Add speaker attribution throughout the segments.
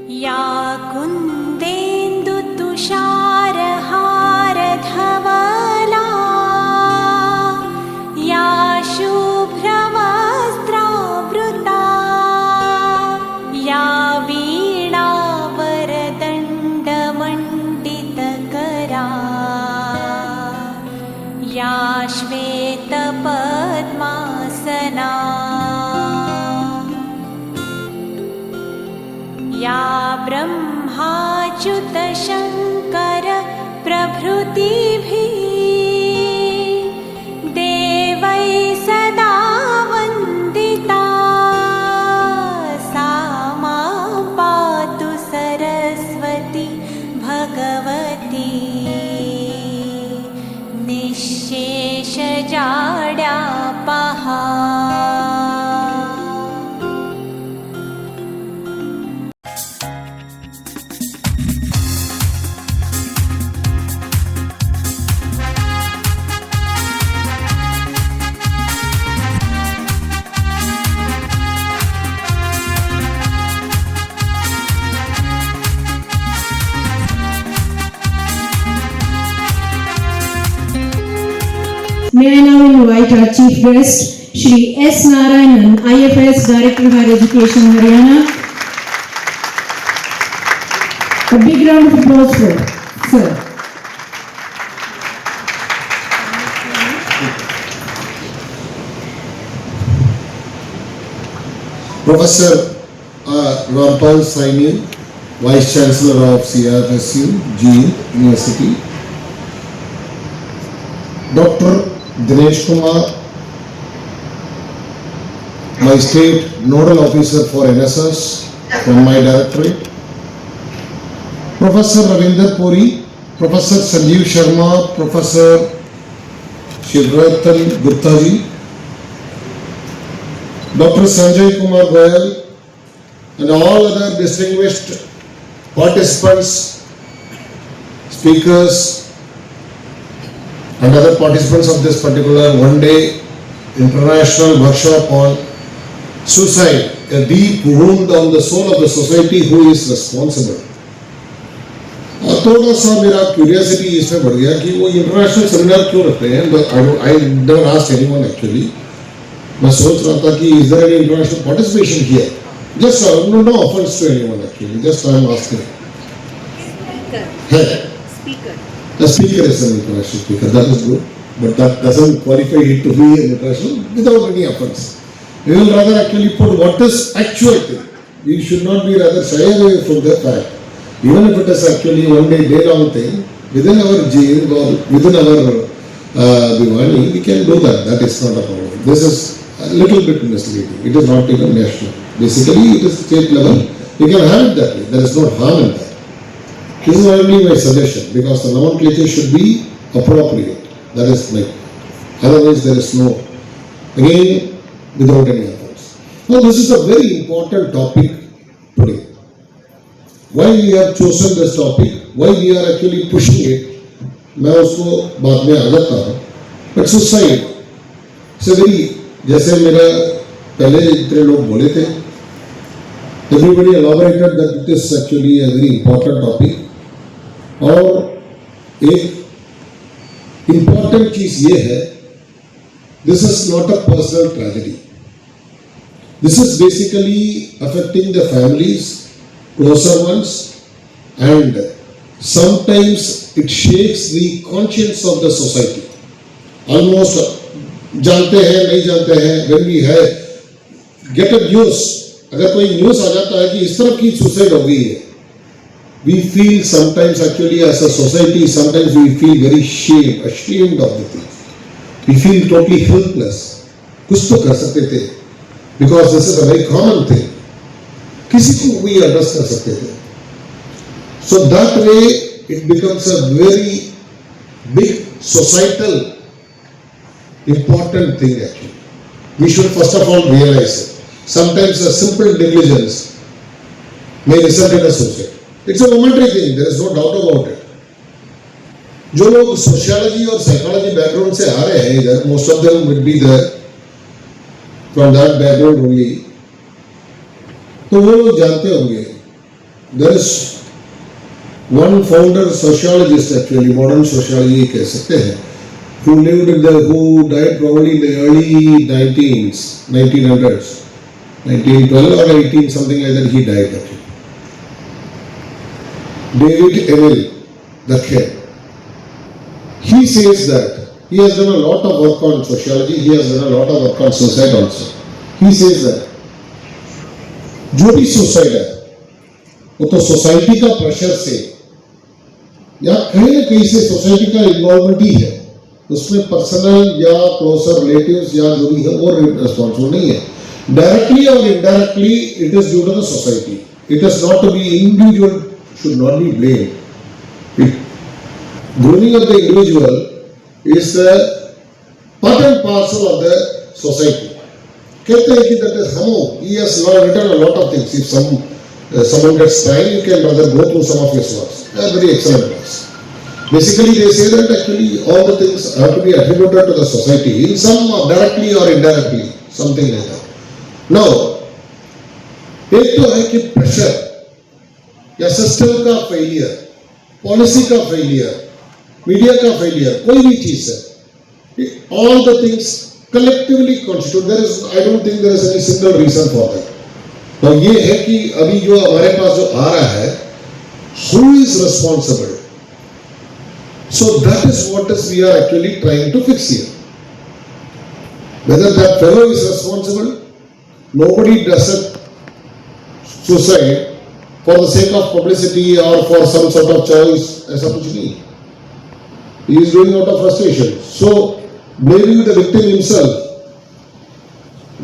Speaker 1: या कुन्देन्दुतुषारहारधवला या शुभ्रवस्त्रावृता या वीणावरदण्डमण्डितकरा या श्वेतपद्मासना या ब्रह्माच्युतशङ्कर प्रभृतिभिः देवैः सदा वन्दिता सा मां पातु Saraswati Bhagwati निःशेषजाड्यापहा।
Speaker 2: May I now invite our chief guest, Shri S. Narayanan, IFoS Director of Higher Education, Haryana. A big round of applause for sir.
Speaker 3: Professor Rampal Saini, Vice Chancellor of CRSU, GE University, Dr. Dinesh Kumar, my State Nodal Officer for NSS from my directorate, Professor Ravinder Puri, Professor Sanjeev Sharma, Professor Shivratan Gupta ji, Dr. Sanjay Kumar Goyal, and all other distinguished participants, speakers, and other participants of this particular one-day international workshop on suicide, a deep wound on the soul of the society, who is responsible. और थोड़ा सा मेरा curiosity इसमें बढ़ गया कि वो international seminar क्यों रखते हैं, but I never asked anyone actually. मैं सोच रहा था कि is there any international participation here? Just no offense to anyone actually. Just I am asking.
Speaker 4: Speaker.
Speaker 3: The speaker is an international speaker. That is good, but that doesn't qualify it to be an international without any offense. We will rather actually put what is actual thing. We should not be rather shy away from the fact. Even if it is actually one day long thing, within our jail or within our Diwani, we can do that. That is not a problem. This is a little bit misleading. It is not even national. Basically, it is state level. You can have it that way. There is no harm in that. This is only my suggestion, because the nomenclature should be appropriate. That is my. Otherwise, there is no. Again, without any offense. Now, this is a very important topic today. Why we have chosen this topic, why we are actually pushing it, मैं उसको बाद में आ जाता हूँ. But suicide, it's a very, जैसे मेरा पहले इतने लोग बोले थे, everybody elaborated that it is actually a very important topic. और एक important चीज ये है, this is not a personal tragedy. This is basically affecting the families, closer ones, and sometimes it shakes the conscience of the society. Almost जानते हैं नहीं जानते हैं, when we have get a news, अगर कोई न्यूज़ आ जाता है कि इस तरह की सुसाइड हो गई है, we feel sometimes actually as a society, sometimes we feel very ashamed of the thing. We feel totally helpless. कुछ तो कर सकते थे, because this is a very common thing. किसी को भी एड्रेस कर सकते थे. So that way it becomes a very big societal important thing actually. We should first of all realize it. Sometimes a simple negligence may result in a suicide. It's a momentary thing, there is no doubt about it. जो लोग sociology और psychology background से आ रहे हैं इधर, most of them would be there from that background only. तो वो लोग जानते होंगे. There is one founder sociologist actually, modern sociology कह सकते हैं, who died probably in the early 1900s, 1912 or 18, something like that. He died actually. David Emil, the head. He says that he has done a lot of work on sociology. He has done a lot of work on suicide also. He says that जो भी suicide है वो तो society का pressure से या कहीं ना कहीं से सोसाइटी का इन्वॉल्वमेंट ही है, उसमें पर्सनल या क्लोजर रिलेटिव्स या जो भी है वो रिस्पॉन्सिबल नहीं है. डायरेक्टली और indirectly it is due to the society. It is not to be individual, should not be blamed. Grooming of the individual is a part and parcel of the society. कहते हैं कि that is he has written a lot of things. If someone gets time, you can rather go through some of his works. They are very excellent works. Basically, they say that actually all the things have to be attributed to the society in some directly or indirectly, something like that. Now, एक तो है कि pressure या system का failure, policy का failure, media का failure, कोई भी चीज है, all the things collectively constitute. There is, I don't think there is any single reason for that. तो ये है कि अभी जो हमारे पास जो आ रहा है, who is responsible? So that is what is we are actually trying to fix here. Whether that fellow is responsible, nobody does it suicide for the sake of publicity or for some sort of choice, ऐसा कुछ नहीं. He is doing out of frustration. So, blaming the victim himself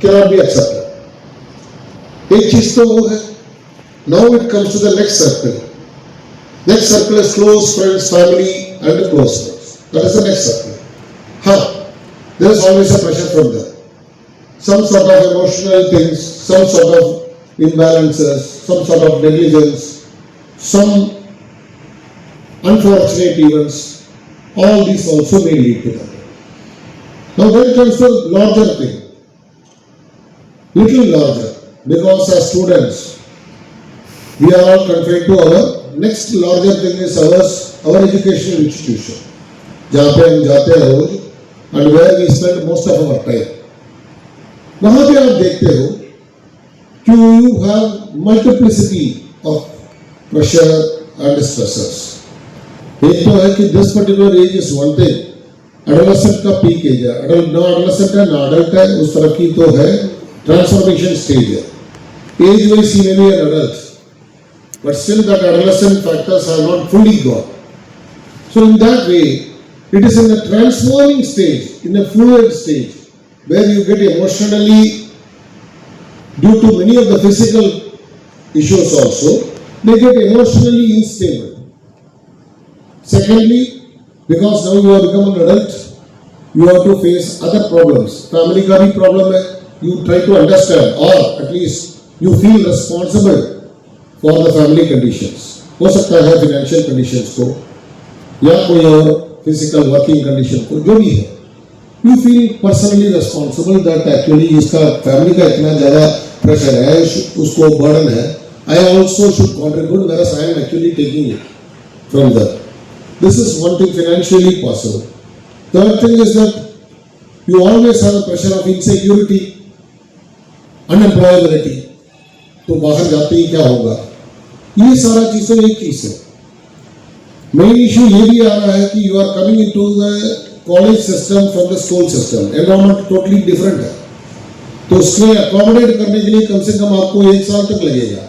Speaker 3: cannot be accepted. एक चीज तो वो है. Now it comes to the next circle. Next circle is close friends, family, and close friends. That is the next circle. There is always a pressure from them. Some sort of emotional things, some sort of imbalances, some sort of negligence, some unfortunate events. All these also may lead to that. Now then comes the larger thing. Little larger. Because as students, we are all confined to our next larger thing is our educational institution. जहाँ पे हम जाते हैं रोज and where we spend most of our time. वहाँ पे आप देखते हो कि you have multiplicity of pressure and stressors. एक तो है कि this particular age is one thing. Adolescent का peak age है. Adolescent है ना adult है उस तरह की तो है transformation stage है. Age wise he may be an adult, but still that adolescent factors are not fully gone. So in that way, it is in a transforming stage, in a fluid stage, where you get emotionally, due to many of the physical issues also, they get emotionally unstable. Secondly, because now you have become an adult, you have to face other problems. Family का भी problem है, you try to understand, or at least you feel responsible for the family conditions. हो सकता है financial conditions को या कोई और physical working condition को जो भी है. You feel personally responsible that actually इसका family का इतना ज़्यादा pressure है, उसको burden है. I also should contribute whereas I am actually taking it from them. This is one thing financially possible. Third thing is that you always have a pressure of insecurity, unemployability. तो बाहर जाते ही क्या होगा? ये सारा चीज़ तो एक चीज़ है. मेन इशू ये भी आ रहा है कि you are coming into the college system from the school system. Environment totally different है. तो उसमें अकोमोडेट करने के लिए कम से कम आपको 1 साल तक लगेगा.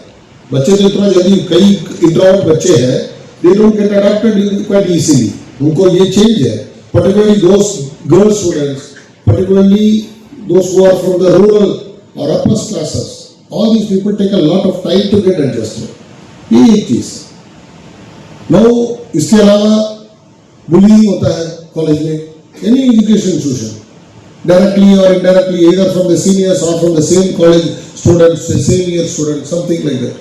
Speaker 3: बच्चे तो इतना जल्दी, कई इंट्रोवर्ट बच्चे हैं, they don't get adopted quite easily. उनको ये चेंज है. Particularly those girl students, particularly those who are from the rural और upper classes, all these people take a lot of time to get adjusted. ये एक चीज. Now इसके अलावा bullying होता है कॉलेज में, any education institution, directly or indirectly, either from the seniors or from the same college students, same year students, something like that.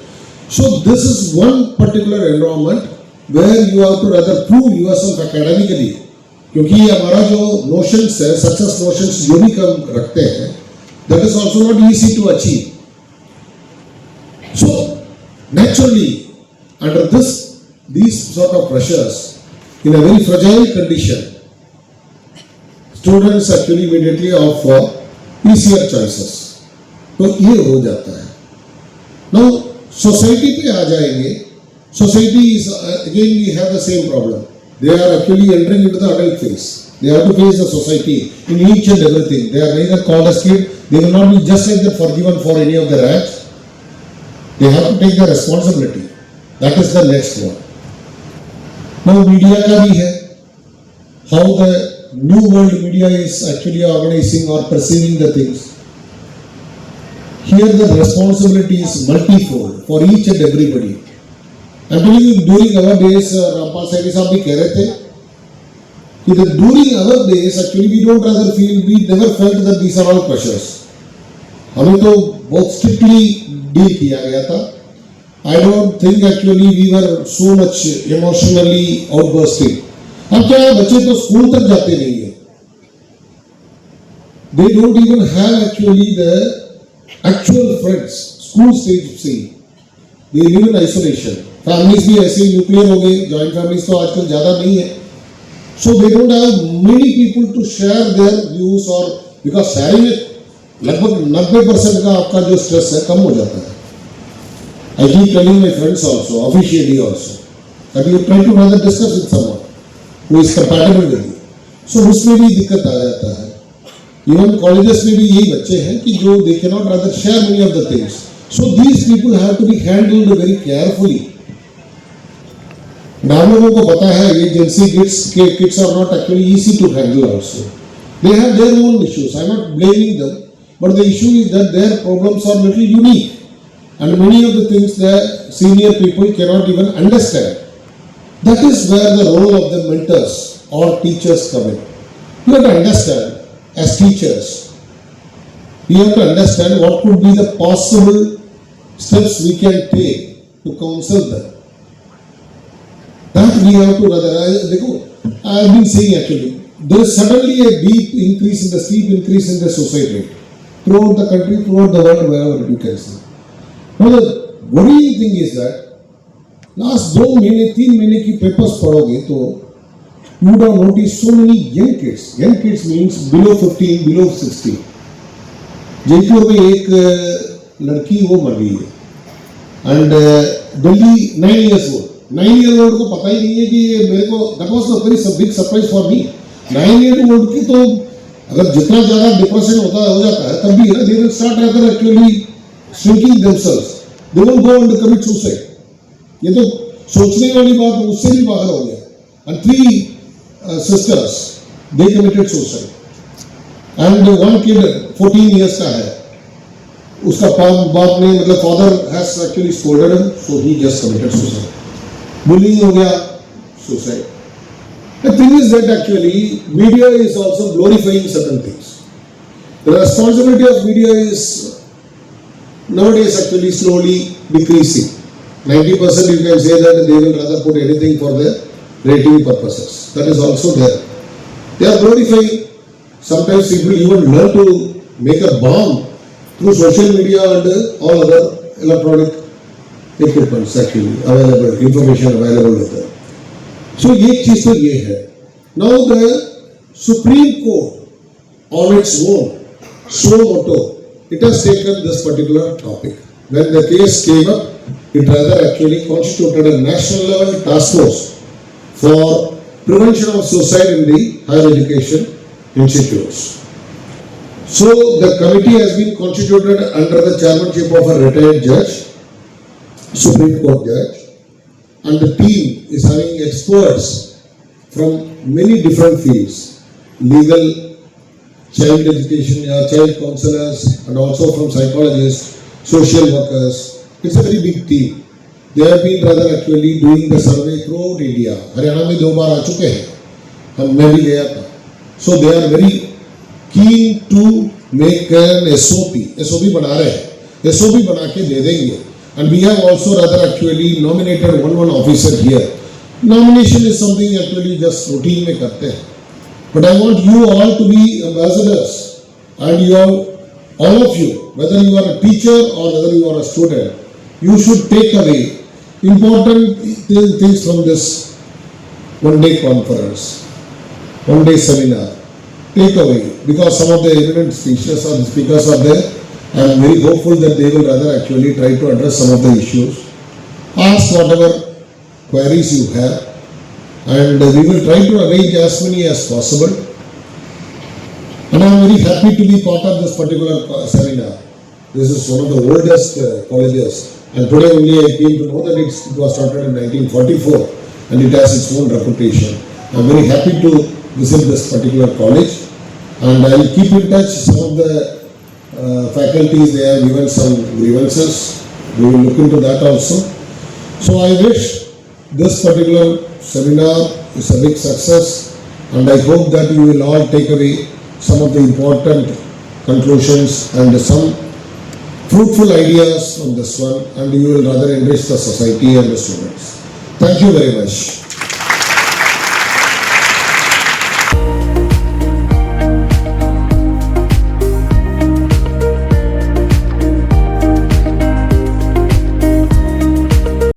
Speaker 3: So this is one particular environment where you have to rather prove yourself academically. क्योंकि हमारा जो notions है, success notions जो भी हम रखते हैं, that is also not easy to achieve. So, naturally, under these sort of pressures, in a very fragile condition, students actually immediately opt for easier choices. तो ये हो जाता है. Now, society पे आ जाएंगे. Society is again we have the same problem. They are actually entering into the adult phase. They have to face the society in each and everything. They are neither called as kid. They will not be just like that forgiven for any of their acts. They have to take the responsibility. That is the next one. Now media का भी है. How the new world media is actually organizing or perceiving the things. Here the responsibility is multifold for each and everybody. I believe during our days, Rampal Saini साहब भी कह रहे थे कि during our days actually we don't rather feel, we never felt that these are all pressures. हमें तो बहुत strictly deal किया गया था. I don't think actually we were so much emotionally outbursting. अब क्या है, बच्चे तो स्कूल तक जाते नहीं है. They don't even have actually the actual friends. School stage से they live in isolation. Families भी ऐसे न्यूक्लियर हो गए. Joint families तो आजकल ज़्यादा नहीं है. So they don't have many people to share their views or because sharing it लगभग 90% का आपका जो स्ट्रेस है कम हो जाता है. I keep telling my friends also, officially also, that you try to rather discuss with someone who is compatible with you. So उसमें भी दिक्कत आ जाता है. Even colleges में भी यही बच्चे हैं कि जो they cannot rather share many of the things. So these people have to be handled very carefully. And आप लोगों को पता है ये Gen-Z kids are not actually easy to handle also. They have their own issues. I am not blaming them, but the issue is that their problems are little unique, and many of the things the senior people cannot even understand. That is where the role of the mentors or teachers come in. You have to understand as teachers. We have to understand what could be the possible steps we can take to counsel them. That we have to rather, I have been saying actually, there is suddenly a steep increase in the suicide rate throughout the country, throughout the world, wherever you can see. Now the worrying thing is that last 2 महीने 3 महीने की papers पढ़ोगे तो you would have noticed so many young kids. Young kids means below 15, below 16. Jaipur में एक लड़की वो मर गई है and Delhi 9 years old. 9-year-old को पता ही नहीं है कि ये मेरे को that was a very big surprise for me. 9-year-old की तो अगर जितना ज़्यादा डिप्रेशन हो जाता है तब भी है ना they will start rather actually shrinking themselves. They won't go and commit suicide. ये तो सोचने वाली बात उससे भी बाहर हो गया. And 3 sisters they committed suicide. And one kid 14 years का है. उसका बाप ने मतलब father has actually scolded him, so he just committed suicide. Bullying हो गया, suicide. The thing is that actually media is also glorifying certain things. The responsibility of media is nowadays actually slowly decreasing. 90% you can say that they will rather put anything for their rating purposes. That is also there. They are glorifying. Sometimes people even learn to make a bomb through social media and all other electronic equipments actually available, information available with them. So एक चीज तो ये है. Now the Supreme Court on its own suo motu, it has taken this particular topic. When the case came up, it rather actually constituted a national level task force for prevention of suicide in the higher education institutes. So the committee has been constituted under the chairmanship of a retired judge, Supreme Court judge, and the team is having experts from many different fields, legal, child education, child counselors, and also from psychologists, social workers. It's a very big team. They have been rather actually doing the survey throughout India. Haryana में 2 बार आ चुके हैं. मैं भी गया था. So they are very keen to make an SOP. SOP बना रहे हैं. SOP बना के दे देंगे. And we have also rather actually nominated one officer here. Nomination is something actually just routine में करते हैं. But I want you all to be ambassadors, and you have, all of you, whether you are a teacher or whether you are a student, you should take away important things from this one-day conference, one-day seminar. Take away, because some of the eminent speakers are there. I am very hopeful that they will rather actually try to address some of the issues. Ask whatever queries you have, and we will try to arrange as many as possible. And I am very happy to be part of this particular seminar. This is one of the oldest colleges, and today only I came to know that it was started in 1944 and it has its own reputation. I am very happy to visit this particular college, and I will keep in touch. Some of the faculties, they have given some grievances. We will look into that also. So I wish this particular seminar is a big success, and I hope that you will all take away some of the important conclusions and some fruitful ideas from this one, and you will rather enrich the society and the students. Thank you very much.